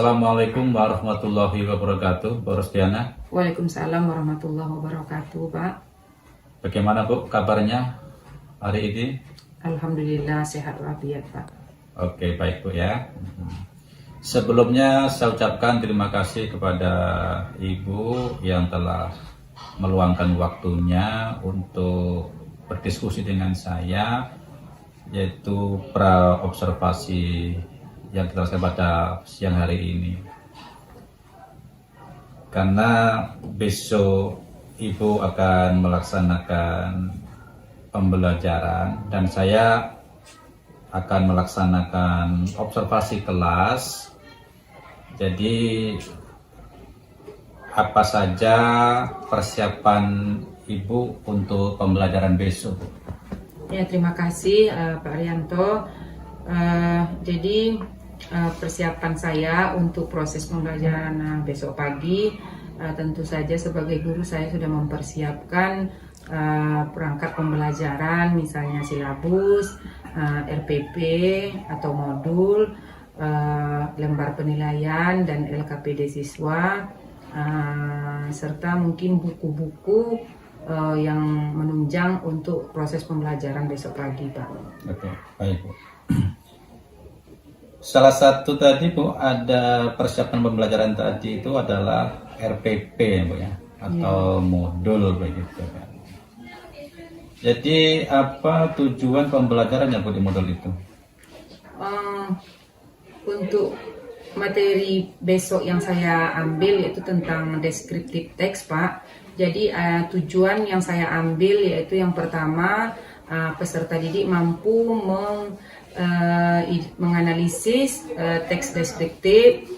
Assalamualaikum warahmatullahi wabarakatuh, Bu Rusdiana. Waalaikumsalam warahmatullahi wabarakatuh, Pak. Bagaimana Bu kabarnya hari ini? Alhamdulillah sehat walafiat, Pak. Oke, baik Bu ya. Sebelumnya saya ucapkan terima kasih kepada Ibu yang telah meluangkan waktunya untuk berdiskusi dengan saya, yaitu pra-observasi yang kita lakukan pada siang hari ini. Karena besok Ibu akan melaksanakan pembelajaran dan saya akan melaksanakan observasi kelas. Jadi apa saja persiapan Ibu untuk pembelajaran besok? Ya, terima kasih Pak Arianto. Jadi persiapan saya untuk proses pembelajaran besok pagi, tentu saja sebagai guru saya sudah mempersiapkan perangkat pembelajaran, misalnya silabus, RPP atau modul, lembar penilaian dan LKPD siswa, serta mungkin buku-buku yang menunjang untuk proses pembelajaran besok pagi, Pak. Oke, baik Bu. Salah satu tadi Bu, ada persiapan pembelajaran tadi itu adalah RPP Bu ya, atau modul begitu kan. Jadi apa tujuan pembelajarannya Bu di modul itu? Untuk materi besok yang saya ambil yaitu tentang deskriptif teks, Pak. Jadi tujuan yang saya ambil yaitu yang pertama, peserta didik mampu menganalisis teks deskriptif.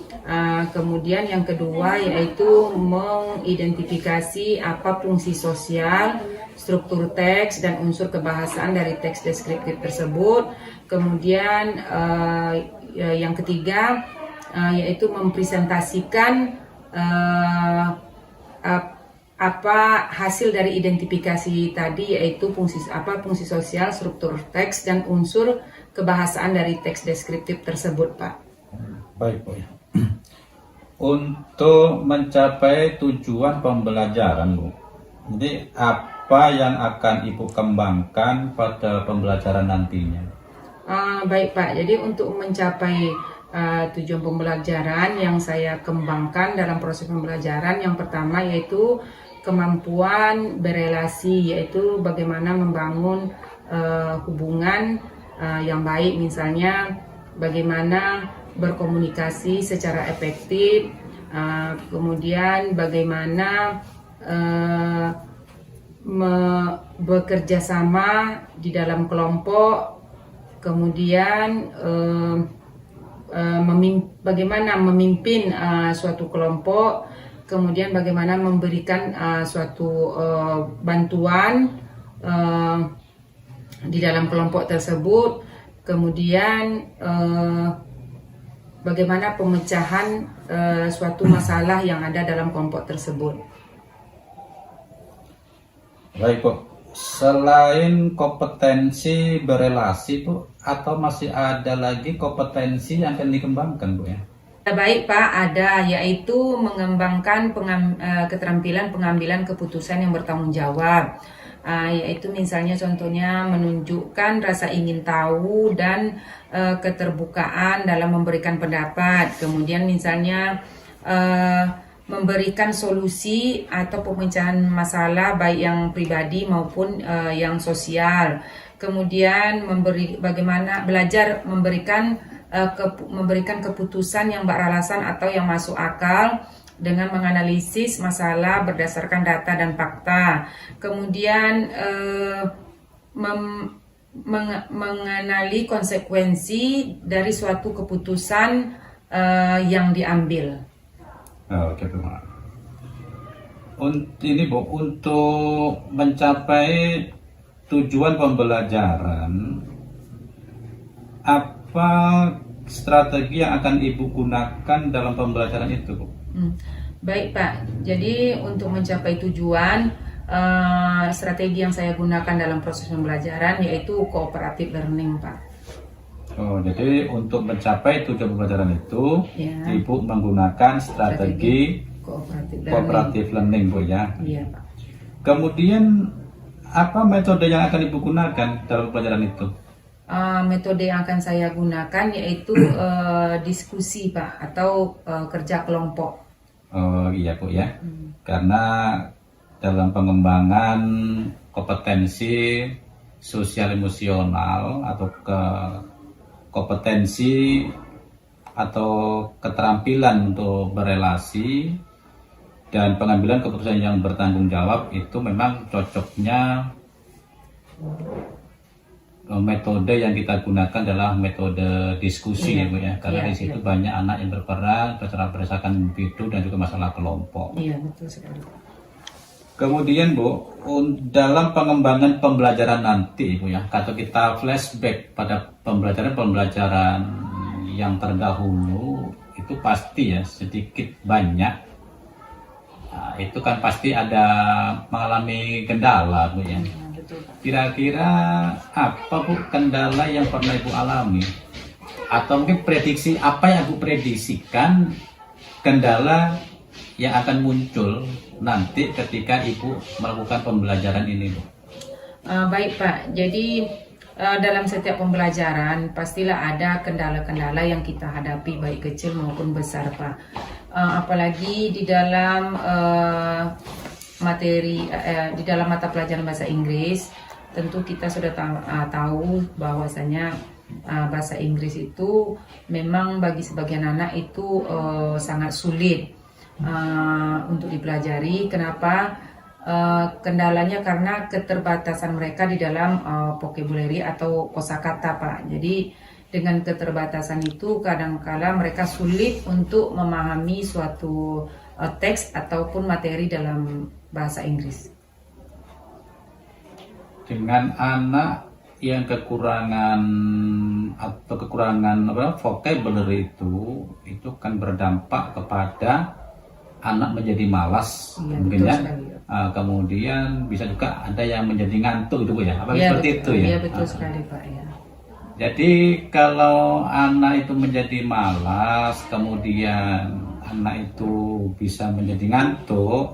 Kemudian yang kedua yaitu mengidentifikasi apa fungsi sosial, struktur teks dan unsur kebahasaan dari teks deskriptif tersebut. Kemudian yang ketiga yaitu mempresentasikan apa hasil dari identifikasi tadi, yaitu fungsi sosial, struktur teks dan unsur kebahasaan dari teks deskriptif tersebut, Pak. Baik Bu ya. Untuk mencapai tujuan pembelajaran Bu, jadi apa yang akan Ibu kembangkan pada pembelajaran nantinya? Baik Pak, jadi untuk mencapai tujuan pembelajaran yang saya kembangkan dalam proses pembelajaran, yang pertama yaitu kemampuan berelasi, yaitu bagaimana membangun hubungan yang baik, misalnya bagaimana berkomunikasi secara efektif, kemudian bagaimana bekerja sama di dalam kelompok, kemudian bagaimana memimpin suatu kelompok, kemudian bagaimana memberikan suatu bantuan di dalam kelompok tersebut, kemudian bagaimana pemecahan suatu masalah yang ada dalam kelompok tersebut. Baik Bu, selain kompetensi berelasi Bu, atau masih ada lagi kompetensi yang akan dikembangkan Bu ya? Baik Pak, ada, yaitu mengembangkan keterampilan pengambilan keputusan yang bertanggung jawab, yaitu misalnya contohnya menunjukkan rasa ingin tahu dan keterbukaan dalam memberikan pendapat, kemudian misalnya memberikan solusi atau pemecahan masalah baik yang pribadi maupun yang sosial, kemudian bagaimana belajar memberikan keputusan yang beralasan atau yang masuk akal dengan menganalisis masalah berdasarkan data dan fakta, kemudian mengenali konsekuensi dari suatu keputusan yang diambil. Oke Bu. Ini Bu, untuk mencapai tujuan pembelajaran, apa strategi yang akan Ibu gunakan dalam pembelajaran itu Bu? Baik Pak, jadi untuk mencapai tujuan, strategi yang saya gunakan dalam proses pembelajaran yaitu cooperative learning, Pak. Oh, jadi untuk mencapai tujuan pembelajaran itu, Ya. Ibu menggunakan strategi cooperative learning, Bu ya. Iya, Pak. Kemudian apa metode yang akan Ibu gunakan dalam pembelajaran itu? Metode yang akan saya gunakan yaitu diskusi, Pak, atau kerja kelompok. Oh iya, Bu ya. Karena dalam pengembangan kompetensi sosial emosional atau kompetensi atau keterampilan untuk berelasi dan pengambilan keputusan yang bertanggung jawab itu memang cocoknya metode yang kita gunakan adalah metode diskusi, Iya. ya Bu ya, karena Iya, di situ iya. banyak anak yang berperan berdasarkan individu dan juga masalah kelompok. Iya, betul sekali. Kemudian Bu, dalam pengembangan pembelajaran nanti Bu ya, kalau kita flashback pada pembelajaran yang terdahulu itu pasti ya sedikit banyak, nah, itu kan pasti ada mengalami kendala Bu ya. Betul, Pak. Kira-kira apa Bu kendala yang pernah Ibu alami? Atau mungkin prediksi apa yang Ibu prediksikan kendala yang akan muncul nanti ketika Ibu melakukan pembelajaran ini, Bu? Baik, Pak. Jadi dalam setiap pembelajaran pastilah ada kendala-kendala yang kita hadapi baik kecil maupun besar, Pak. Apalagi di dalam di dalam mata pelajaran bahasa Inggris, tentu kita sudah tahu bahwasanya bahasa Inggris itu memang bagi sebagian anak itu sangat sulit untuk dipelajari. Kenapa? Kendalanya karena keterbatasan mereka di dalam vocabulary atau kosakata, Pak. Jadi dengan keterbatasan itu kadang-kala mereka sulit untuk memahami suatu teks ataupun materi dalam bahasa Inggris. Dengan anak yang kekurangan vocabulary itu kan berdampak kepada anak menjadi malas, Iya, mungkin betul ya. sekali. Kemudian bisa juga ada yang menjadi ngantuk itu Bu ya. Apa Iya, seperti betul, itu ya? Iya, betul sekali, Pak, ya. Jadi kalau anak itu menjadi malas, kemudian anak itu bisa menjadi ngantuk,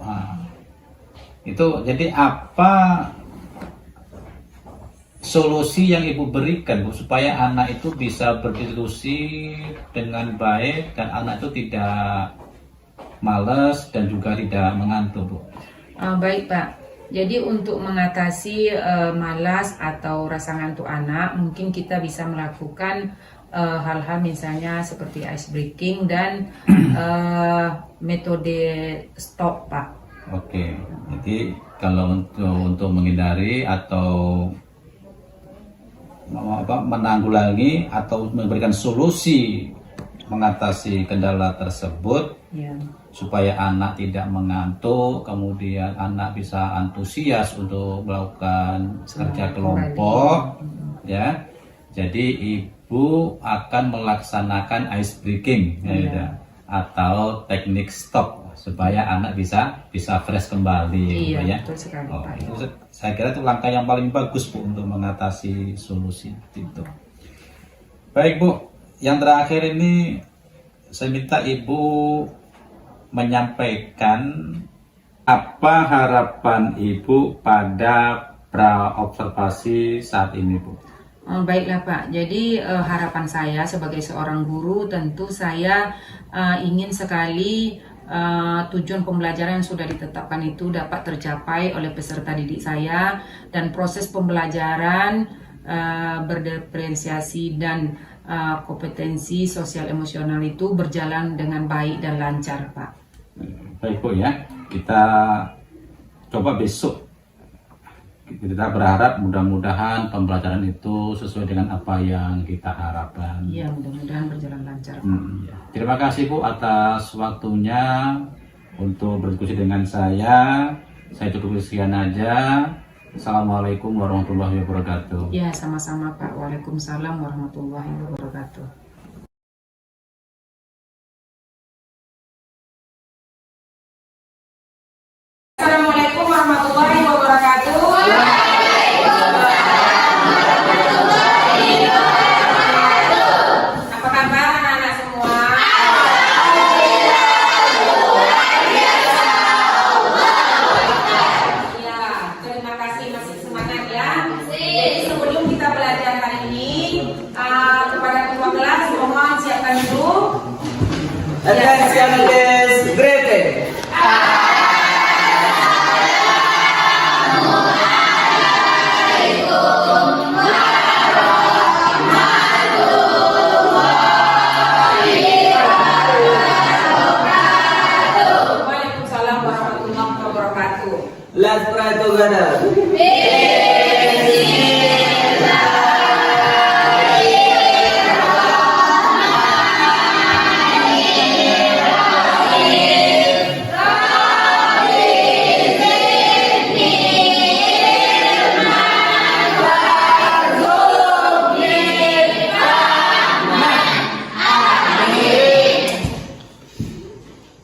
itu jadi apa solusi yang Ibu berikan Bu supaya anak itu bisa berdiskusi dengan baik dan anak itu tidak malas dan juga tidak mengantuk, Bu? Baik, Pak. Jadi untuk mengatasi malas atau rasa ngantuk anak, mungkin kita bisa melakukan hal-hal misalnya seperti ice breaking dan metode stop, Pak. Oke, jadi kalau untuk menghindari atau menanggulangi atau memberikan solusi mengatasi kendala tersebut, Ya. supaya anak tidak mengantuk, kemudian anak bisa antusias untuk melakukan kerja kelompok, ya. Jadi Ibu akan melaksanakan ice breaking, ya, atau teknik stop supaya anak bisa fresh kembali, Iya, ya. betul sekali, Pak. Itu saya kira itu langkah yang paling bagus Bu untuk mengatasi solusi itu. Baik Bu, yang terakhir ini saya minta Ibu menyampaikan apa harapan Ibu pada pra-observasi saat ini, Bu. Baiklah, Pak. Jadi harapan saya sebagai seorang guru tentu saya ingin sekali tujuan pembelajaran yang sudah ditetapkan itu dapat tercapai oleh peserta didik saya dan proses pembelajaran berdiferensiasi dan kompetensi sosial emosional itu berjalan dengan baik dan lancar, Pak. Baik Bu ya, kita coba besok. Kita berharap mudah-mudahan pembelajaran itu sesuai dengan apa yang kita harapkan. Iya, mudah-mudahan berjalan lancar. Ya. Terima kasih Bu atas waktunya untuk berdiskusi dengan saya. Saya cukup sekian aja. Assalamualaikum warahmatullahi wabarakatuh. Ya, sama-sama, Pak. Waalaikumsalam warahmatullahi wabarakatuh. Assalamualaikum warahmatullahi wabarakatuh. Let's pray together.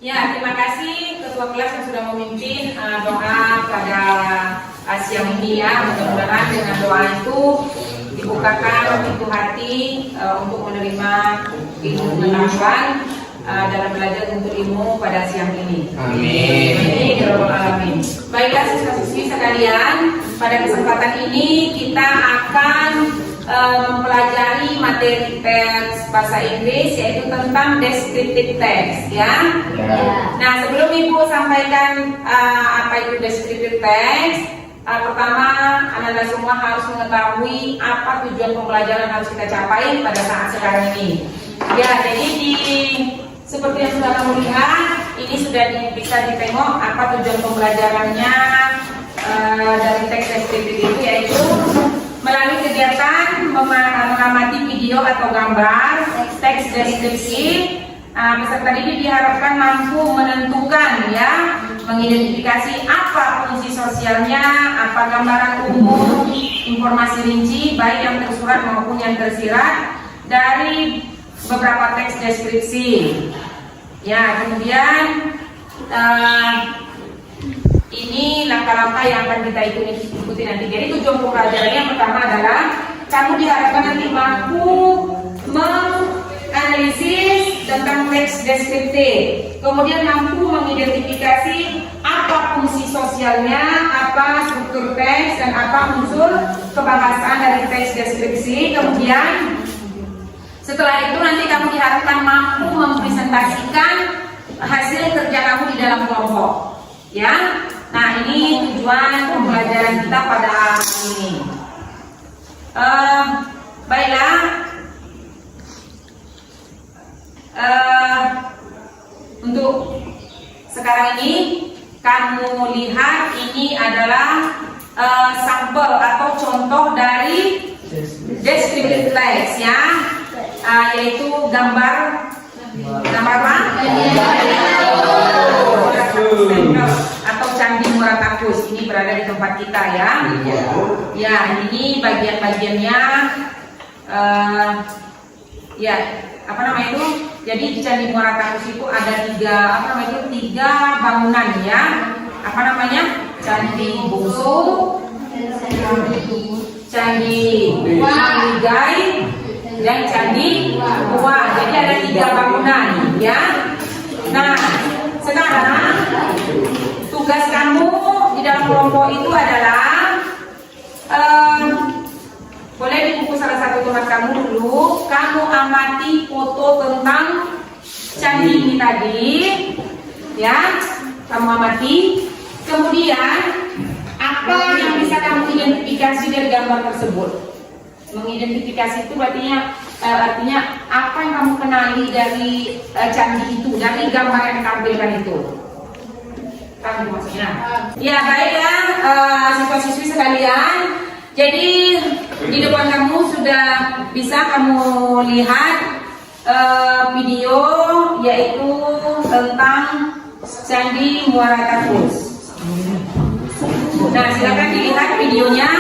Ya, terima kasih ketua kelas yang sudah memimpin doa pada siang ini ya. Mudah-mudahan dengan doa itu dibukakan pintu hati untuk menerima ilmu pengetahuan dalam belajar untuk ilmu pada siang ini. Amin. Amin ya rabbal alamin. Baiklah siswa-siswi sekalian, pada kesempatan ini kita akan mempelajari materi teks bahasa Inggris yaitu tentang descriptive text ya. Nah, sebelum Ibu sampaikan apa itu descriptive text, pertama Anda semua harus mengetahui apa tujuan pembelajaran harus kita capai pada saat sekarang ini. Ya, jadi seperti yang sudah kamu lihat, ini sudah bisa ditengok apa tujuan pembelajarannya dari teks deskriptif itu, yaitu melalui kegiatan mengamati video atau gambar teks deskripsi. Peserta didik diharapkan mampu menentukan ya, mengidentifikasi apa fungsi sosialnya, apa gambaran umum, informasi rinci baik yang tersurat maupun yang tersirat dari beberapa teks deskripsi. Ya, kemudian ini langkah-langkah yang akan kita ikuti nanti. Jadi tujuan pembelajaran yang pertama adalah kamu diharapkan nanti mampu menganalisis tentang teks deskriptif, kemudian mampu mengidentifikasi apa fungsi sosialnya, apa struktur teks, dan apa unsur kebahasan dari teks deskripsi. Kemudian setelah itu nanti kamu diharapkan mampu mempresentasikan hasil kerja kamu di dalam kelompok. Ya, nah ini tujuan pembelajaran kita pada hari ini. Baiklah, untuk sekarang ini kamu lihat ini adalah sampel atau contoh dari descriptive text ya, yaitu gambar apa? Atau Candi Muratakus. Ini berada di tempat kita ya. Ya, ini bagian-bagiannya. Ya, apa namanya itu? Jadi di Candi Muratakus itu ada tiga bangunan ya. Apa namanya? Candi Bungsu, Candi Gai, dan Candi Tua. Jadi ada tiga bangunan ya. Nah, sekarang tugas kamu di dalam kelompok itu adalah boleh di buku salah satu tugas kamu dulu, kamu amati foto tentang candi ini tadi ya, kamu amati. Kemudian apa yang bisa kamu identifikasi dari gambar tersebut? Mengidentifikasi itu artinya apa yang kamu kenali dari candi itu, dari gambar yang ditampilkan itu. Kamu maksudnya? Ya, baik ya, siswa-siswi sekalian. Jadi di depan kamu sudah bisa kamu lihat video yaitu tentang Candi Muara Takus. Nah, silakan dilihat videonya.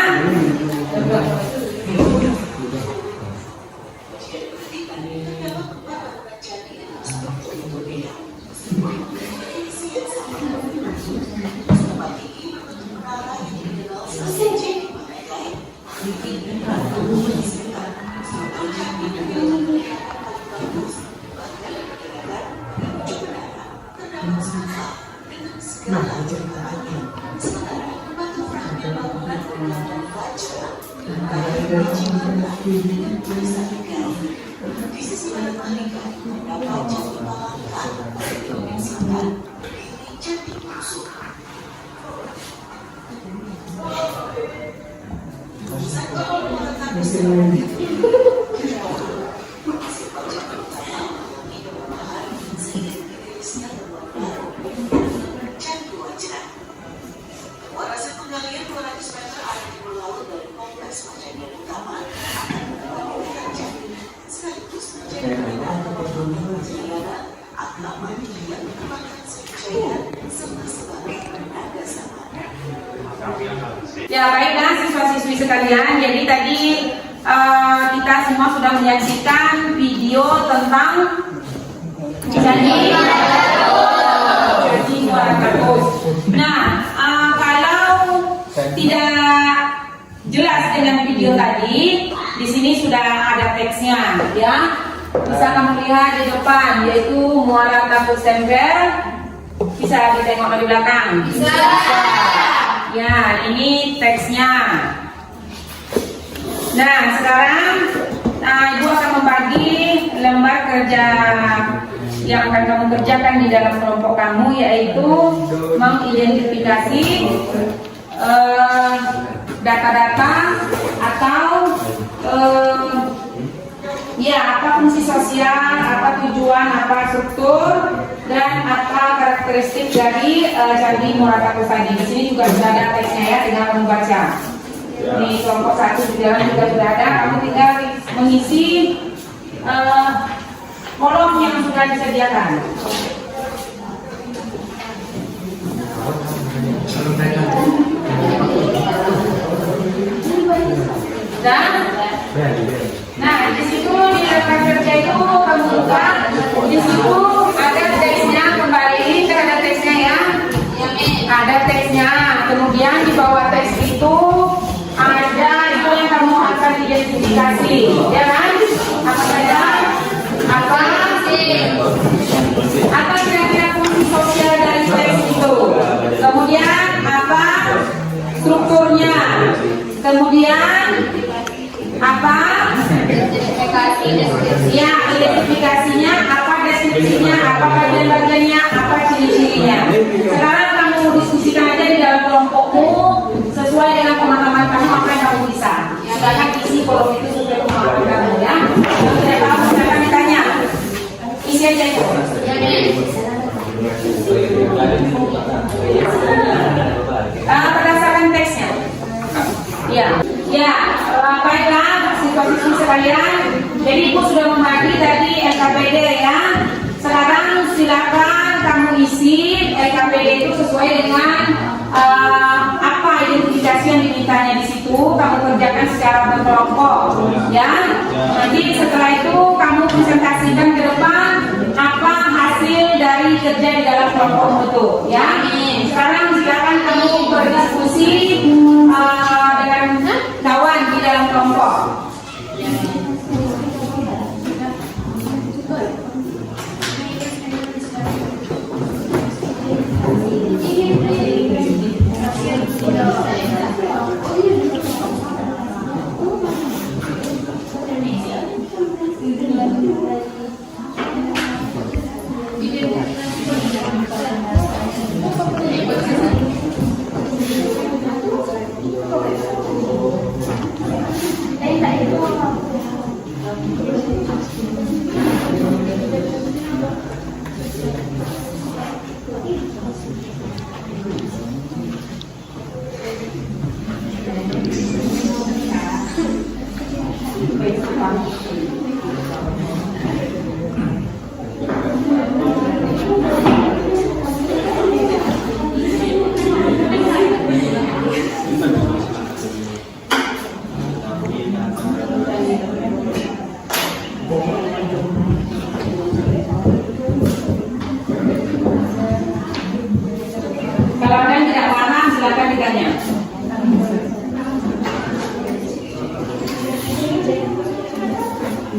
Ya baiklah siswa-siswi sekalian, jadi tadi kita semua sudah menyaksikan video tentang jadi muara takus. Nah, kalau tidak jelas dengan video tadi, di sini sudah ada teksnya, ya. Bisa kamu lihat di depan, yaitu muara takus tempel. Bisa ditengok dari belakang. Bisa. Ya, ini teksnya. Nah, sekarang Ibu akan membagi lembar kerja yang akan kamu kerjakan di dalam kelompok kamu, yaitu mengidentifikasi data-data atau apa fungsi sosial, apa tujuan, apa struktur, dan apa karakteristik dari Candi Muara Takus tadi. Di sini juga sudah ada teksnya ya, tinggal membaca. Di kelompok 1 di dalam juga sudah ada. Kamu tinggal mengisi kolom yang sudah disediakan. Dan nah, di situ di rekan kerja itu kamu buka, di situ ada teksnya, kembali ke ada teksnya ya, ada teksnya. Kemudian di bawah teks itu ada itu yang kamu akan identifikasi, ya kan? Apa saja? Apa kira-kira fungsi sosial dari teks itu? Kemudian apa strukturnya? Kemudian apa? Ya, identifikasinya, apa deskripsinya, apa bagian-bagiannya, apa ciri-cirinya. Sekarang kamu diskusikan aja di dalam kelompokmu sesuai dengan pemahaman kamu apa yang kamu bisa. Silakan isi kolom itu sesuai pemahaman kamu ya. Kalau tidak tahu silakan ditanya. Isi aja itu. Berdasarkan teksnya. Ya, baiklah siswa-siswi sekalian. Jadi Ibu sudah membagi tadi LKPD ya. Sekarang silakan kamu isi LKPD itu sesuai dengan apa identifikasi yang dimintanya di situ. Kamu kerjakan secara berkelompok, ya. Nanti setelah itu kamu presentasikan ke depan apa hasil dari kerja di dalam kelompokmu itu, ya. Sekarang silakan kamu berdiskusi dengan kawan di dalam kelompok. Kalau ada yang tidak paham, silakan ditanya.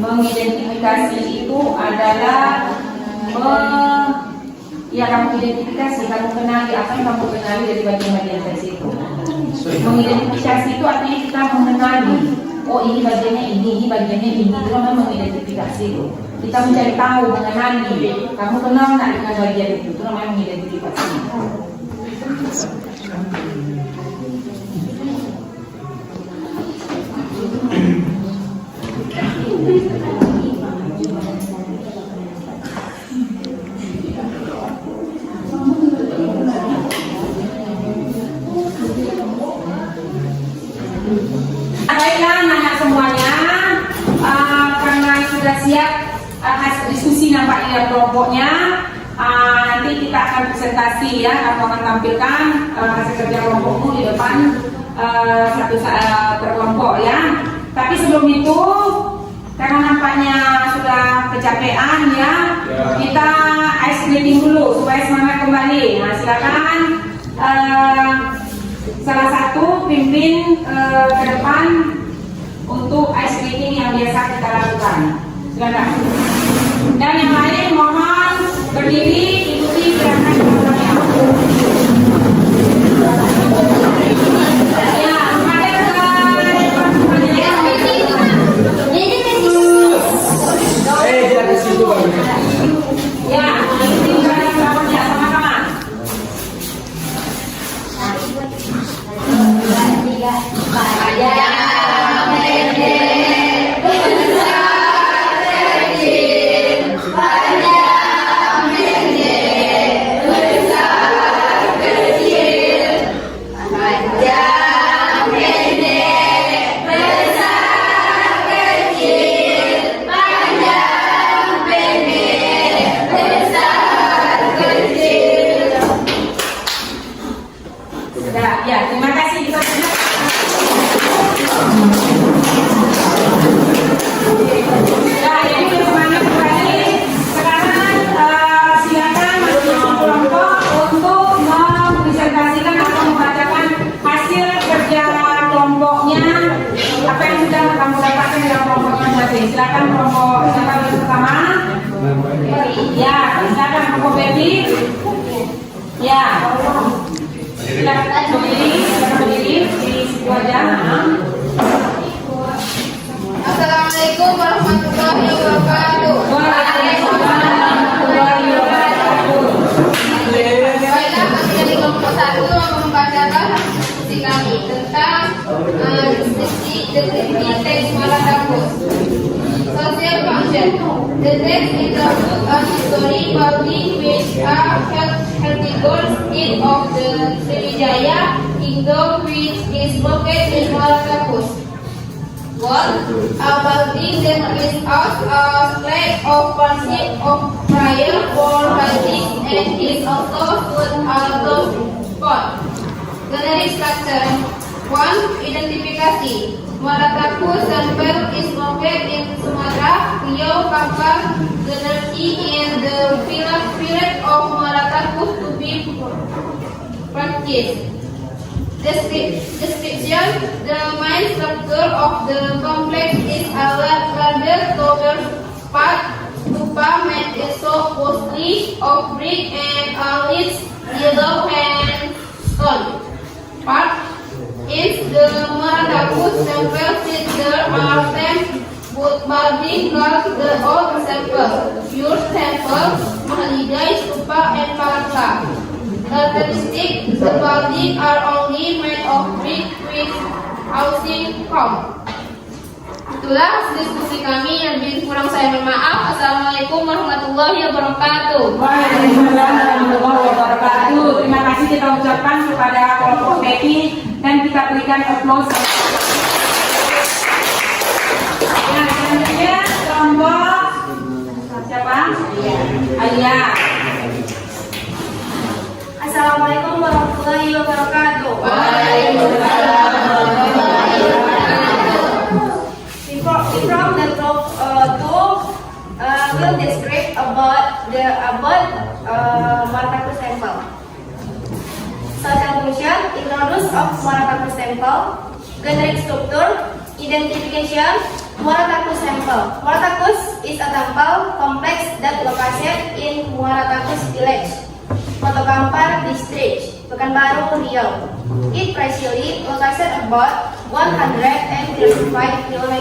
Mengidentifikasi itu adalah kamu identifikasi, kamu kenali apa yang kamu kenali dari bagian-bagian teks itu. Mengidentifikasi itu artinya kita mengenali, oh ini bagiannya ini bagiannya ini, itu namanya mengidentifikasi itu. Kita mencari tahu, mengenali, kamu kenal nggak dengan bagian itu namanya mengidentifikasi. Baiklah anak-anak semuanya, karena sudah siap hasil diskusi nampaknya kelompoknya, nanti kita akan presentasi ya, aku akan tampilkan hasil kerja kelompokmu di depan satu per kelompok ya. Tapi sebelum itu, karena nampaknya sudah kecapean ya, kita ice breaking dulu supaya semangat kembali. Nah, silakan salah satu pimpin ke depan untuk ice breaking yang biasa kita lakukan. Silakan. Dan yang lain mohon berdiri ikuti gerakan yang ya, menghadap ke depan semuanya ya. Jangan ke situ Bang. Ya, ikuti gerakan selanjutnya sama-sama. Ya, terima kasih. Nah, jadi semangat kembali. Sekarang silakan masing-masing kelompok untuk mempresentasikan atau membacakan hasil kerja kelompoknya, apa yang sudah kamu dapatkan dalam kelompok masing-masing. Silakan kelompok siapa yang pertama? Ya, silakan kelompok Baby. Ya. Silakan berdiri di situ aja. Assalamualaikum warahmatullahi wabarakatuh. Waalaikumsalam warahmatullahi wabarakatuh. Baiklah, kami dari kelompok 1 membacakan diskusi kami tentang deskripsi teks Malakapus. Social function. The text is a book of history public which are healthy goals in of the Sriwijaya Kingdom which is located in Malakapus. One, a building that is out a flag of worship of prayer for Hadith and is also put out of spot. Generic structure. 1. Identifikasi. Malakapus temple is located in Sumatera, Riau, Papua, Generasi and the period of Malakapus to be practiced. Description. The main structure of the complex is a larger tower part stupa made so mostly of brick and a rich yellow sandstone. Part is the Malakapus temple. There are 10 buildings called the old temple, pure temple, Mahaligai, stupa and palaka. Characteristic, the buildings are only made of brick with housing comb. Itulah diskusi kami, yang lebih kurang saya mohon maaf. Assalamualaikum warahmatullahi wabarakatuh. Waalaikumsalam warahmatullahi wabarakatuh. Terima kasih kita ucapkan kepada kelompok Becky dan kita berikan aplaus. Yang selanjutnya kelompok siapa? Alia. Assalamualaikum warahmatullahi wabarakatuh. Waalaikumsalam warahmatullahi wabarakatuh. From the top will describe about Malakapus temple. Social function, introduce of Malakapus temple. Generic structure, identification, Malakapus temple. Malakapus is a temple complex that located in Malakapus village, Motokampar district, Pekanbaru, Riau. It precisely located about 135 km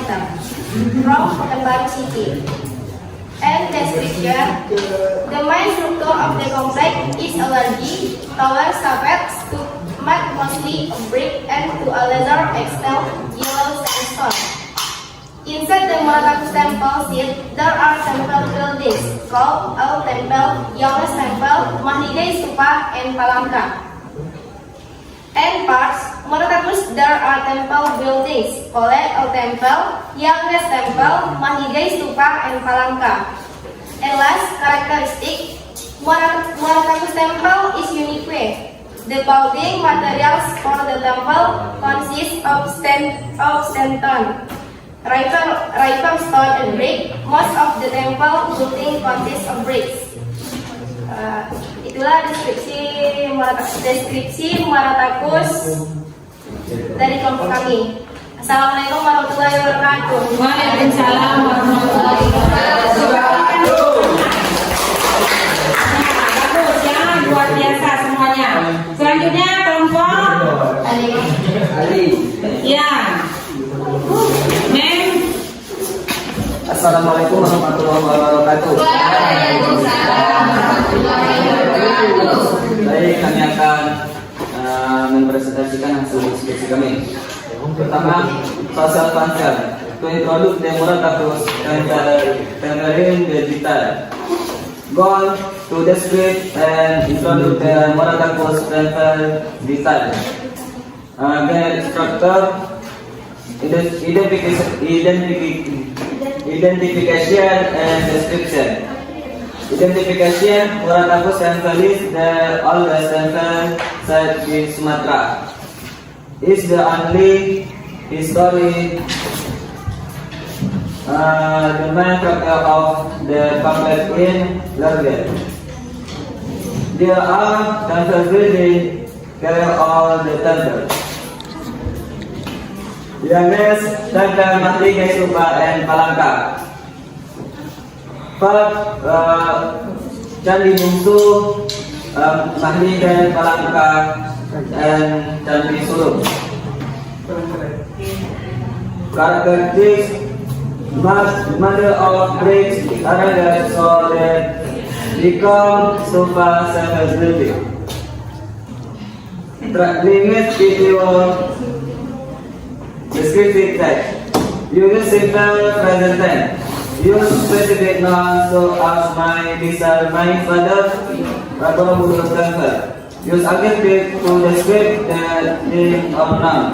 from Pekanbaru city. And description, the main structure of the complex is a large tower surface to made mostly of brick and to a lesser extent yellow sandstone. Inside the Malakapus temple site, there are temple buildings called Old Temple, Youngest Temple, Mahligai Stupa, and Palangka. And parts, Malakapus there are temple buildings called Old Temple, Youngest Temple, Mahligai Stupa, and Palangka. And last characteristic, Muaratakus Temple is unique way. The building materials for the temple consist of stone, rifle stone, and brick. Most of the temple building consists of bricks. Itulah deskripsi Muaratakus dari kelompok kami. Assalamualaikum warahmatullahi wabarakatuh. Waalaikumsalam warahmatullahi wabarakatuh. Bagus ya, luar biasa semuanya. Selanjutnya kelompok Ali. ya, Mem. Assalamualaikum warahmatullahi wabarakatuh. Baik, kami akan mempresentasikan hasil diskusi kami. Pertama, social function. To introduce the Muaratakus Temple digital. Goal to describe and introduce the Muaratakus Temple digital. Structure, identification and description. Identification, Muaratakus Temple is the oldest temple site in Sumatra. Is the only history the main factor of the complex in Lurgan. There are temple building carry all the temple. Youngest temple Mahdi Gaisupa and Palangka. Candi Bungsu, Mahdi dan Palangka, and Candi Suruh. Characteristics: mother of bricks arranged so that become sofa service building. Limit video descriptive text. Use simple present tense. Use specific nouns so as my father Rabbul Temple. Use adjective to describe the name of noun.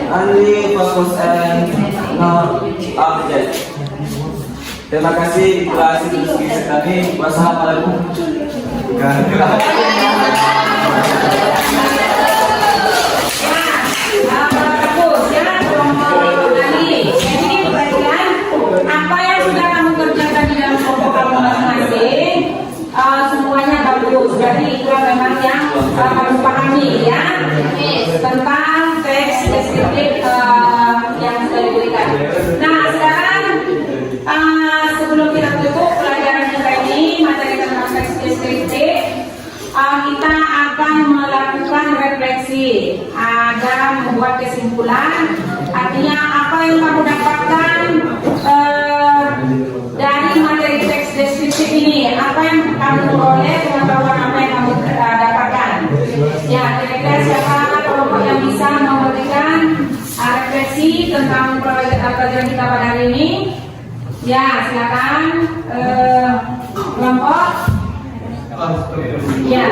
Only focus and not object. Terima kasih telah diskusi kami. Wassalamualaikum. Apa yang sudah kamu kerjakan di dalam kelompok kamu masing-masing, semuanya bagus. Jadi itu memang yang kamu pahami ya tentang teks deskriptif yang sudah diberikan. Nah sekarang sebelum kita tutup pelajaran kita ini, materi tentang teks deskriptif, kita akan melakukan refleksi, ada membuat kesimpulan. Artinya apa yang kamu dapatkan dari materi teks deskriptif ini, apa yang kamu peroleh, pengetahuan apa yang kamu dapatkan. Ya, kira-kira siapa kelompok yang bisa memberikan refleksi tentang pelajaran kita pada hari ini? Ya, silakan kelompok. Ya.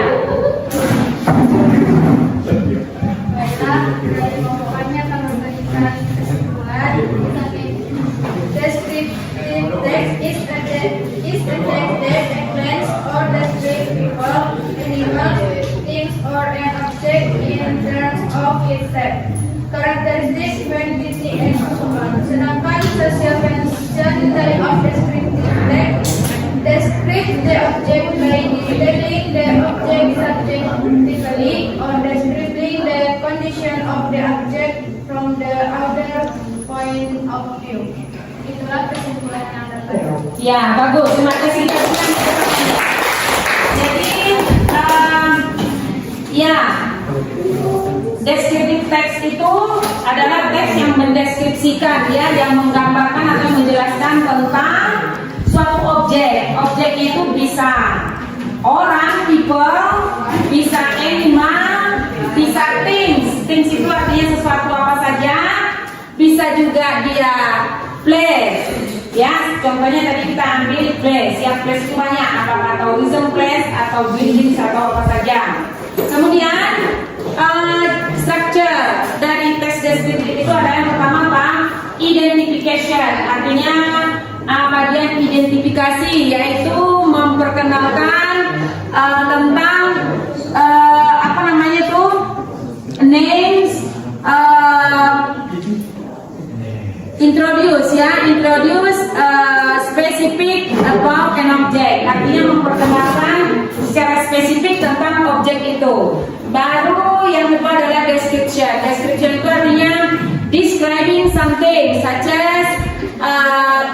Baiklah, dari kelompoknya akan memberikan kesimpulan. Descriptive text is a text that explains or describes people, animals, things, or an object in terms of itself. Characteristics, validity, and purpose. Sedangkan social function of descriptive text describe the object by detailing the object subjectively or describing the condition of the object from the other point of view. Itulah kesimpulan yang dapat. Ya, bagus. Terima kasih. Jadi, ya, deskriptif teks itu adalah teks yang mendeskripsikan, ya, yang menggambarkan atau menjelaskan tentang suatu objek. Objek itu bisa orang, people, bisa animal, bisa things. Things itu artinya sesuatu apa saja. Bisa juga dia place, ya. Contohnya tadi kita ambil place. Yang place itu banyak, apakah tourism place atau buildings atau apa saja. Kemudian structure dari teks deskriptif itu ada yang pertama apa? Identification, artinya bagian identifikasi, yaitu memperkenalkan tentang apa namanya tuh names, introduce specific about an object, artinya memperkenalkan secara spesifik tentang objek itu. Baru yang kedua adalah description. Description itu artinya describing something such as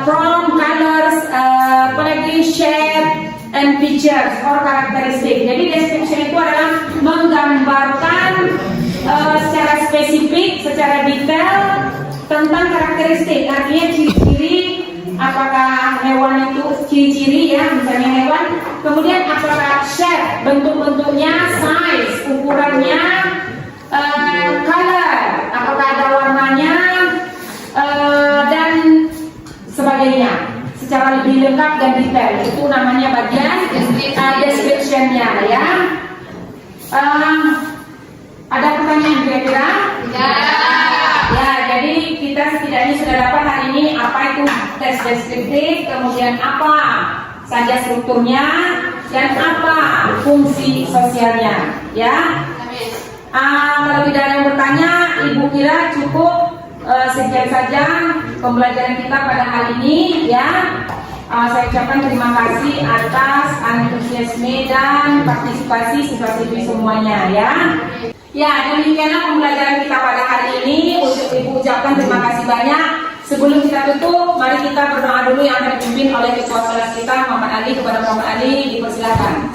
from, colors, apalagi shape and features or karakteristik. Jadi description itu adalah menggambarkan secara spesifik, secara detail tentang karakteristik, artinya ciri-ciri, apakah hewan itu ciri-ciri ya, misalnya hewan, kemudian apakah shape, bentuk-bentuknya, size, ukurannya, color, apakah ada warnanya, dan sebagainya, secara lebih lengkap dan detail. Itu namanya bagian description-nya ya. Ada pertanyaan kira-kira? Ya, jadi kita setidaknya sudah dapat hari ini apa itu tes deskriptif, kemudian apa saja strukturnya, dan apa fungsi sosialnya, ya. Kalau tidak ada yang bertanya, Ibu kira cukup sekian saja pembelajaran kita pada hari ini, ya. Saya ucapkan terima kasih atas antusiasme dan partisipasi siswa-siswi semuanya, ya. Ya, demikianlah pembelajaran kita pada hari ini. Ibu ucapkan terima kasih banyak. Sebelum kita tutup, mari kita berdoa dulu yang akan dipimpin oleh ketua kelas kita, Muhammad Ali. Kepada Muhammad Ali, dipersilakan.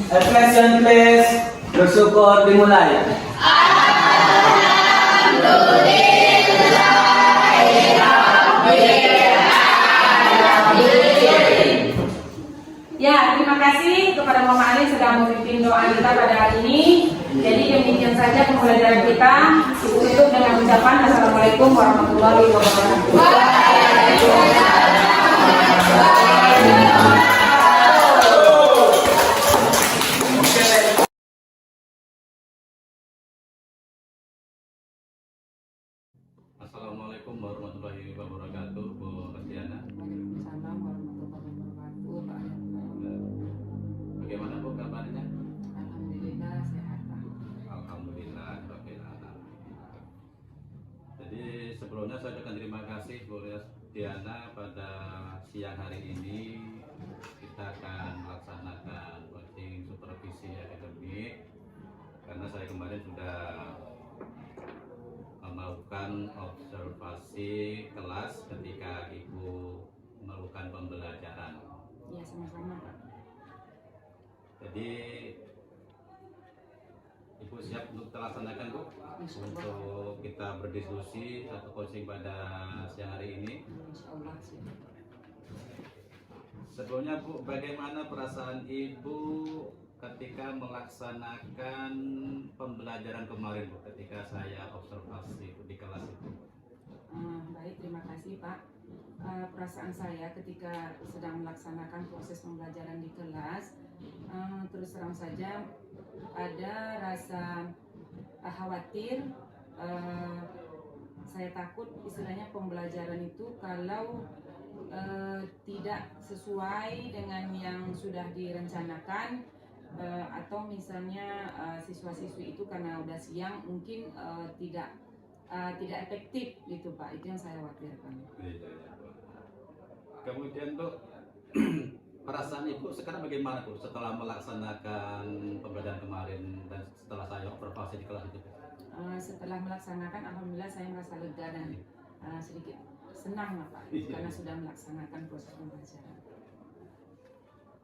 Attention please, bersyukur dimulai. Ya, terima kasih kepada Muhammad Ali sudah memimpin doa kita pada hari ini. Jadi demikian saja pembelajaran kita. Tutup dengan ucapan Assalamualaikum warahmatullahi wabarakatuh. Assalamualaikum warahmatullahi wabarakatuh, Bu Restiana. Waalaikumsalam warahmatullahi wabarakatuh. Pak. Bagaimana Bu kabarnya? Alhamdulillah sehat, Pak. Alhamdulillah, rabbil alamin. Jadi sebelumnya saya ucapkan terima kasih Bu Restiana. Pada siang hari ini kita akan melaksanakan coaching supervisi akademik, karena saya kemarin sudah melakukan observasi kelas ketika Ibu melakukan pembelajaran. Ya, sama-sama, Pak. Jadi Ibu siap untuk terlaksanakan Bu, untuk kita berdiskusi atau coaching pada siang hari ini. Insyaallah siap. Sebelumnya Bu, bagaimana perasaan Ibu ketika melaksanakan pembelajaran kemarin Bu, ketika saya observasi di kelas itu? Baik, terima kasih Pak. Perasaan saya ketika sedang melaksanakan proses pembelajaran di kelas, terus terang saja ada rasa khawatir. Saya takut istilahnya pembelajaran itu kalau tidak sesuai dengan yang sudah direncanakan, atau misalnya siswa-siswi itu karena udah siang mungkin tidak efektif gitu Pak. Itu yang saya khawatirkan. Kemudian Bu, perasaan Ibu sekarang bagaimana Bu setelah melaksanakan pembelajaran kemarin dan setelah saya observasi di kelas itu? Setelah melaksanakan, alhamdulillah saya merasa lega dan sedikit senang lah Pak, karena sudah melaksanakan proses pembelajaran.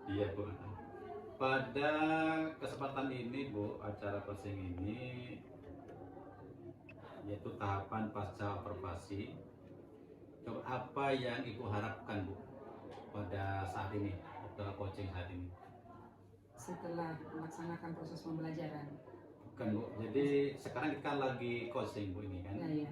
Iya Bu. Pada kesempatan ini Bu, acara coaching ini yaitu tahapan pasca observasi. Coba apa yang Ibu harapkan Bu pada saat ini, setelah coaching saat ini? Setelah melaksanakan proses pembelajaran. Bukan Bu, jadi sekarang kita lagi coaching Bu ini kan. Ya.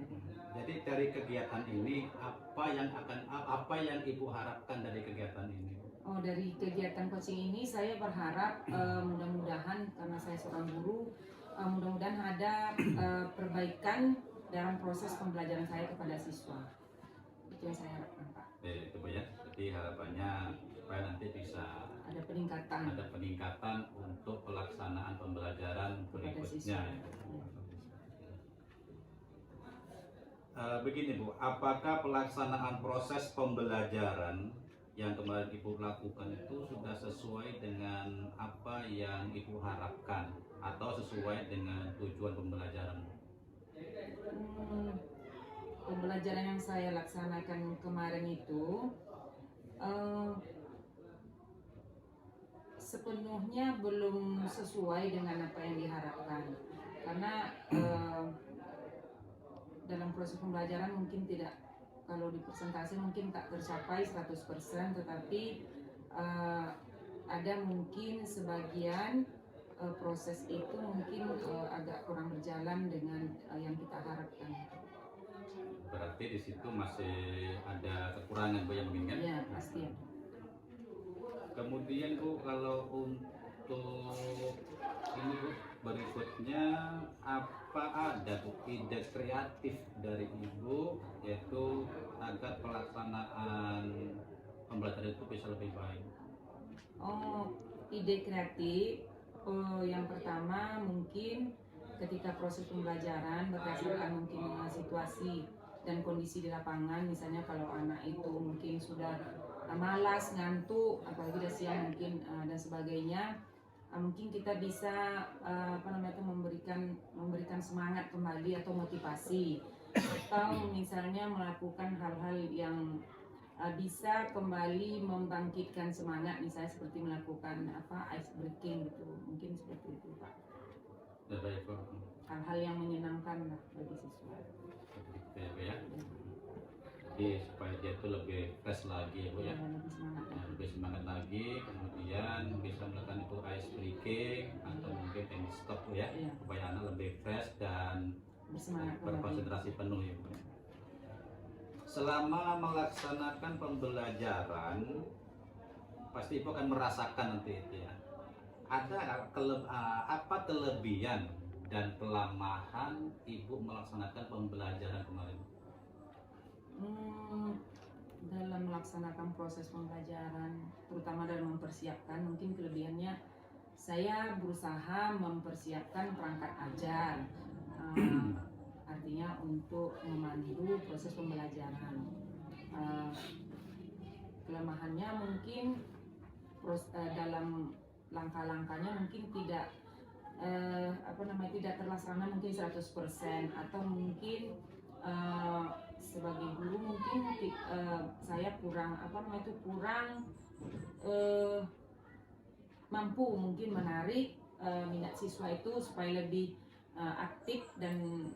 Jadi dari kegiatan ini apa yang Ibu harapkan dari kegiatan ini? Oh, dari kegiatan coaching ini saya berharap mudah-mudahan, karena saya seorang guru, mudah-mudahan ada perbaikan dalam proses pembelajaran saya kepada siswa. Itu yang saya harapkan Pak. Itu Bu ya. Jadi harapannya supaya nanti bisa ada peningkatan ada peningkatan untuk pelaksanaan pembelajaran pada berikutnya. siswa. Begini Bu, apakah pelaksanaan proses pembelajaran yang kemarin Ibu lakukan itu sudah sesuai dengan apa yang Ibu harapkan atau sesuai dengan tujuan pembelajaran? Pembelajaran yang saya laksanakan kemarin itu sepenuhnya belum sesuai dengan apa yang diharapkan, karena dalam proses pembelajaran mungkin tidak, kalau di persentase mungkin tak tercapai 100%, tetapi ada mungkin sebagian proses itu mungkin agak kurang berjalan dengan yang kita harapkan. Berarti di situ masih ada kekurangan Bu yang mungkin kan? Ya, pasti ada. Kemudian Bu, kalau untuk ini Bu, berikutnya apa ada Bu ide kreatif dari Ibu yaitu agar pelaksanaan pembelajaran itu bisa lebih baik? Oh, ide kreatif. Yang pertama mungkin ketika proses pembelajaran berdasarkan mungkin situasi dan kondisi di lapangan, misalnya kalau anak itu mungkin sudah malas, ngantuk, apalagi udah siang mungkin dan sebagainya, mungkin kita bisa memberikan semangat kembali atau motivasi, atau misalnya melakukan hal-hal yang bisa kembali membangkitkan semangat, misalnya seperti melakukan ice breaking gitu, mungkin seperti itu Pak. Baik Bu. Hal-hal yang menyenangkan lah bagi siswa. Begitu ya Bu ya. Jadi supaya dia itu lebih fresh lagi ya Bu ya. Lebih semangat. Nah, lebih semangat lagi, kemudian bisa melakukan itu ice breaking atau mungkin tennis stop Bu ya, Iya. supaya anak lebih fresh dan Bersemangat berkonsentrasi penuh ya Bu. Selama melaksanakan pembelajaran, pasti Ibu akan merasakan nanti itu ya. Ada apa kelebihan dan kelemahan Ibu melaksanakan pembelajaran kemarin? Dalam melaksanakan proses pembelajaran, terutama dalam mempersiapkan, mungkin kelebihannya saya berusaha mempersiapkan perangkat ajar, artinya untuk memandu proses pembelajaran. Kelemahannya mungkin dalam langkah-langkahnya mungkin tidak tidak terlaksana mungkin 100%, atau mungkin sebagai guru mungkin saya kurang mampu mungkin menarik minat siswa itu supaya lebih aktif dan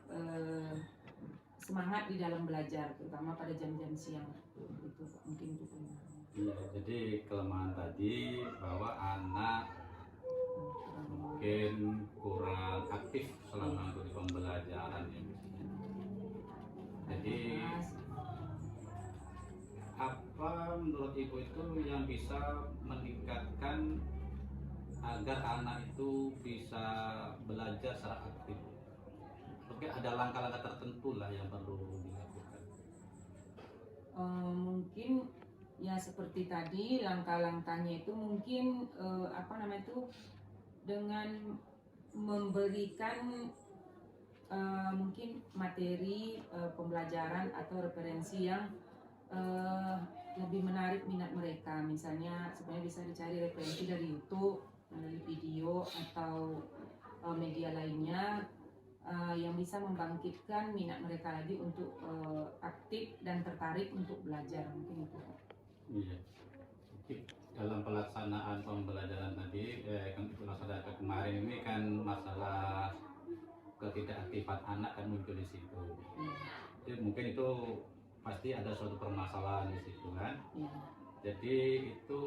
semangat di dalam belajar, terutama pada jam-jam siang. Itu mungkin itu kelemahannya. Iya, jadi kelemahan tadi bahwa anak mungkin kurang aktif selama di pembelajaran ya. Jadi apa menurut Ibu itu yang bisa meningkatkan agar anak itu bisa belajar secara aktif? Mungkin ada langkah-langkah tertentu lah yang perlu dilakukan. Mungkin ya seperti tadi langkah-langkahnya itu mungkin dengan memberikan mungkin materi pembelajaran atau referensi yang lebih menarik minat mereka. Misalnya sebenarnya bisa dicari referensi dari YouTube, dari video atau media lainnya yang bisa membangkitkan minat mereka lagi untuk aktif dan tertarik untuk belajar, mungkin itu. Iya. Dalam pelaksanaan pembelajaran tadi kan Ibu laksanakan kemarin ini kan masalah ketidakaktifan anak kan muncul di situ. Jadi mungkin itu pasti ada suatu permasalahan di situ kan. Jadi itu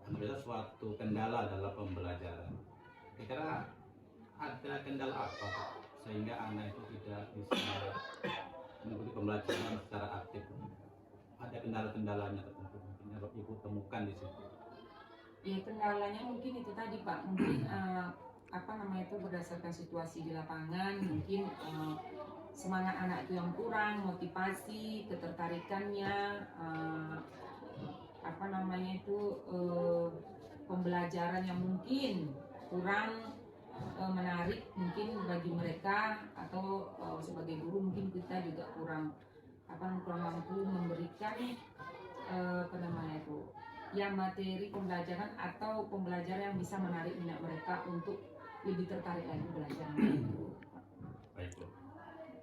adalah suatu kendala dalam pembelajaran. Kira-kira ada kendala apa sehingga anak itu tidak bisa mengikuti pembelajaran secara aktif? Ada kendala-kendalanya tertentu mungkin yang Ibu temukan di situ? Ya, kendalanya mungkin itu tadi Pak, mungkin berdasarkan situasi di lapangan, mungkin semangat anak itu yang kurang, motivasi, ketertarikannya, pembelajaran yang mungkin kurang menarik mungkin bagi mereka, atau sebagai guru mungkin kita juga kurang mampu memberikan yang materi pembelajaran atau pembelajaran yang bisa menarik minat mereka untuk lebih tertarik lagi belajar. Baik Bu.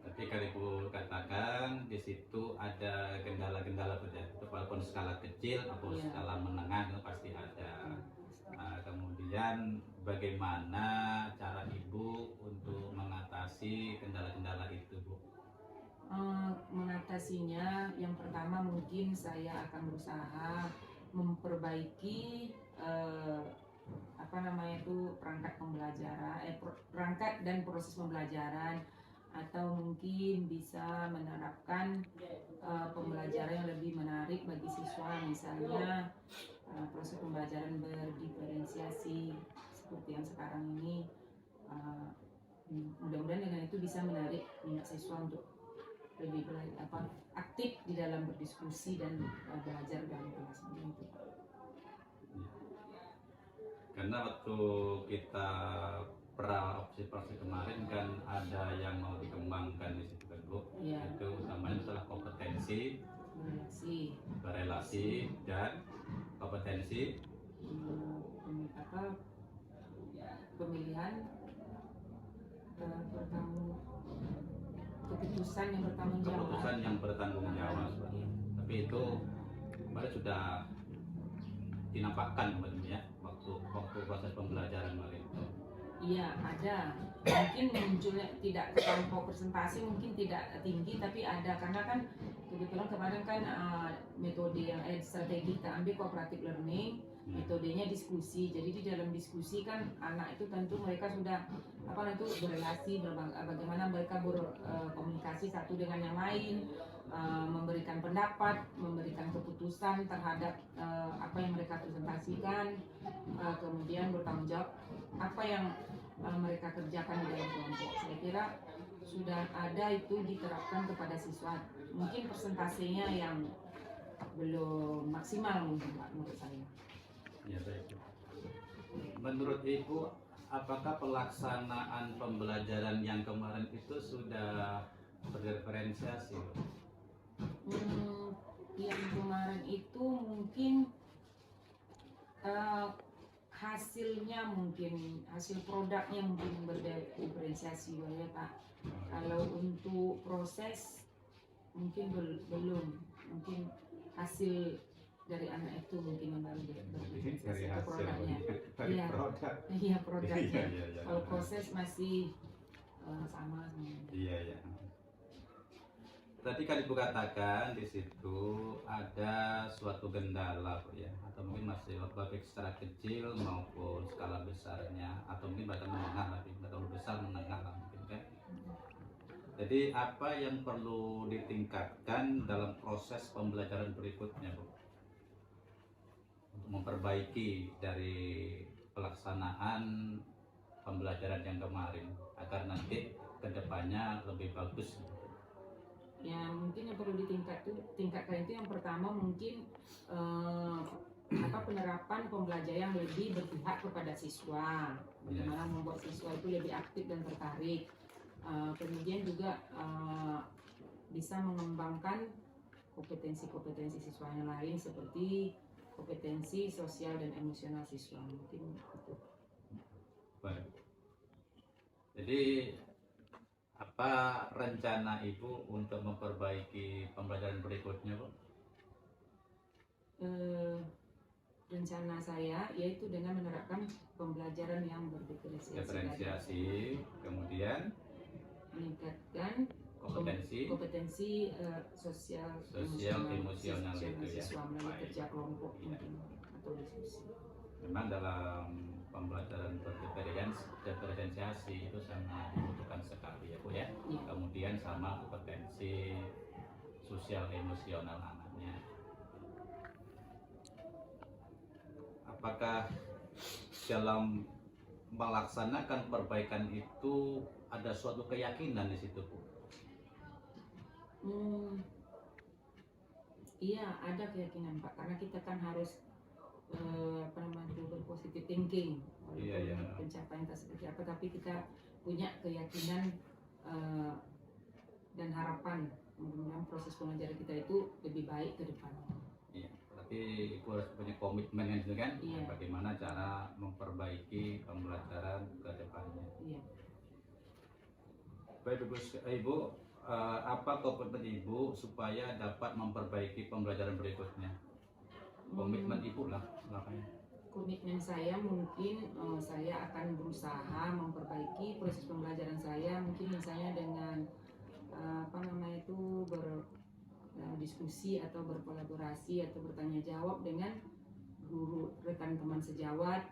Tapi kalau Ibu katakan di situ ada kendala-kendala ya, walaupun skala kecil maupun skala menengah itu pasti ada. Kemudian bagaimana cara Ibu untuk mengatasi kendala-kendala itu Bu? Mengatasinya, yang pertama mungkin saya akan berusaha memperbaiki perangkat pembelajaran, perangkat dan proses pembelajaran, atau mungkin bisa menerapkan pembelajaran yang lebih menarik bagi siswa, misalnya proses pembelajaran berdiferensiasi seperti yang sekarang ini. Mudah-mudahan dengan itu bisa menarik minat siswa untuk lebih aktif di dalam berdiskusi dan belajar dalam kelas itu. Karena waktu kita pra-observasi kemarin kan ada yang mau dikembangkan di situ kan Bu. Iya. Itu utamanya adalah kompetensi berelasi dan kompetensi pemilihan keputusan yang bertanggung jawab. Keputusan yang bertanggung jawab. Tapi itu kemarin sudah dinampakkan ya waktu proses pembelajaran kemarin itu. Iya, ada. Mungkin munculnya tidak terlampau presentasi, mungkin tidak tinggi, tapi ada, karena kan kebetulan kemarin kan metode yang strategi kita ambil cooperative learning, metodenya diskusi. Jadi di dalam diskusi kan anak itu tentu mereka sudah berrelasi, bagaimana mereka berkomunikasi satu dengan yang lain, memberikan pendapat, memberikan keputusan terhadap apa yang mereka presentasikan, kemudian bertanggung jawab apa yang mereka kerjakan di dalam kelompok. Saya kira sudah ada itu diterapkan kepada siswa. Mungkin presentasinya yang belum maksimal mungkin Pak, menurut saya. Ya, baik. Menurut Ibu, apakah pelaksanaan pembelajaran yang kemarin itu sudah berdiferensiasi? Yang kemarin itu mungkin hasilnya mungkin, hasil produknya mungkin berdiferensiasi ya Pak. Kalau untuk proses mungkin belum, mungkin hasil dari anak itu mungkin yang baru berdiferensiasi ke produknya. Iya, produknya. Kalau proses masih sama semuanya. Iya. Tadi kan Ibu katakan di situ ada suatu kendala ya, atau mungkin masih baik secara kecil maupun skala besarnya, atau mungkin bahkan menengah, lebih terlalu besar menengah lah mungkin kan. Jadi apa yang perlu ditingkatkan dalam proses pembelajaran berikutnya Bu, untuk memperbaiki dari pelaksanaan pembelajaran yang kemarin agar nanti kedepannya lebih bagus? Ya, mungkin yang perlu ditingkatkan itu yang pertama mungkin penerapan pembelajaran yang lebih berpihak kepada siswa, bagaimana membuat siswa itu lebih aktif dan tertarik. Kemudian juga bisa mengembangkan kompetensi siswa yang lain seperti kompetensi sosial dan emosional siswa, mungkin itu. Baik. Jadi apa rencana Ibu untuk memperbaiki pembelajaran berikutnya Bu? Rencana saya yaitu dengan menerapkan pembelajaran yang berdiferensiasi, kemudian meningkatkan kompetensi sosial emosional itu ya, siswa melalui kerja kelompok mungkin atau diskusi. Memang dalam pembelajaran berdiferensiasi itu sangat dibutuhkan sekali ya Bu ya. Kemudian sama kompetensi sosial emosional anaknya. Apakah dalam melaksanakan perbaikan itu ada suatu keyakinan di situ Bu? Iya, ada keyakinan Pak, karena kita kan harus berpositif thinking, walaupun Iya, iya. pencapaian tak seperti apa, tapi kita punya keyakinan dan harapan mudah-mudahan proses pengajaran kita itu lebih baik ke depannya. Iya, tapi Ibu harus punya komitmen kan, gitu kan? Iya. Bagaimana cara memperbaiki pembelajaran ke depannya. Iya. Baik Ibu, apa komitmen Ibu supaya dapat memperbaiki pembelajaran berikutnya? Komitmen Ibu lah, makanya. Komitmen saya mungkin saya akan berusaha memperbaiki proses pembelajaran saya, mungkin misalnya dengan berdiskusi atau berkolaborasi atau bertanya jawab dengan guru, rekan teman sejawat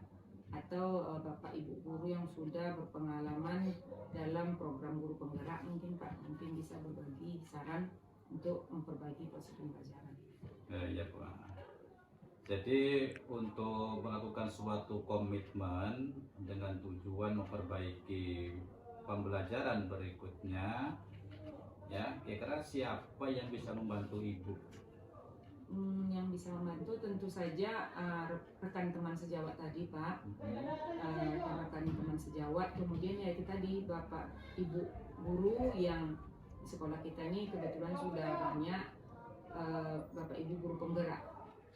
atau bapak ibu guru yang sudah berpengalaman dalam program guru penggerak, mungkin Pak bisa berbagi saran untuk memperbaiki proses pembelajaran. Ya Bu. Jadi untuk melakukan suatu komitmen dengan tujuan memperbaiki pembelajaran berikutnya, ya kira-kira siapa yang bisa membantu Ibu? Yang bisa membantu tentu saja rekan teman sejawat tadi Pak, rekan teman sejawat, kemudian ya itu tadi bapak ibu guru yang di sekolah kita ini kebetulan sudah banyak bapak ibu guru penggerak,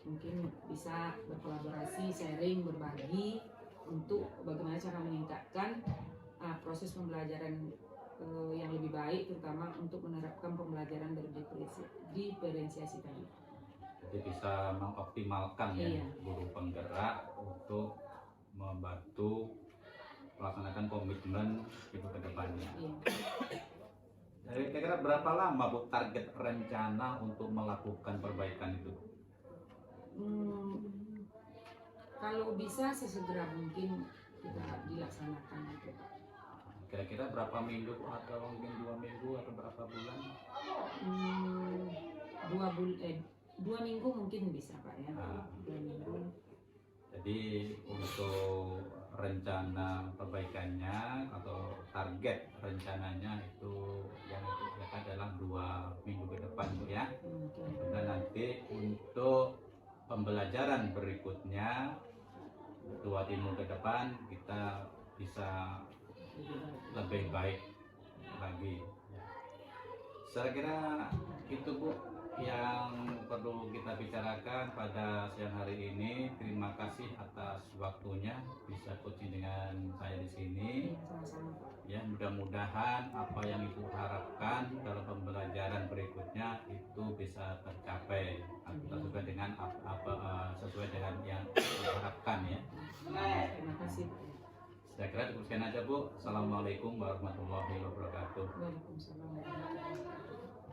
mungkin bisa berkolaborasi, sharing, berbagi untuk bagaimana cara meningkatkan proses pembelajaran yang lebih baik, terutama untuk menerapkan pembelajaran berdiferensiasi tadi. Jadi bisa mengoptimalkan ya Iya. guru penggerak untuk membantu melaksanakan komitmen Ibu ke depannya. Iya. Jadi kira-kira berapa lama Bu target rencana untuk melakukan perbaikan itu? Kalau bisa sesegera mungkin kita dilaksanakan itu Pak. Kira-kira berapa minggu atau mungkin 2 minggu atau berapa bulan? 2 minggu mungkin bisa Pak ya. 2 minggu. Jadi untuk rencana perbaikannya atau target rencananya itu yang adalah 2 minggu ke depan Bu ya. Dan nanti untuk pembelajaran berikutnya 2 minggu ke depan kita bisa lebih baik lagi. Saya kira itu Bu yang perlu kita bicarakan pada siang hari ini. Terima kasih atas waktunya bisa coaching dengan saya di sini. Sama-sama Pak. Ya, mudah-mudahan apa yang Ibu harapkan dalam pembelajaran berikutnya itu bisa tercapai sesuai dengan sesuai dengan yang diharapkan ya. Terima kasih Pak. Saya kira cukup sekian aja Bu. Assalamualaikum warahmatullahi wabarakatuh. Waalaikumsalam warahmatullahi wabarakatuh.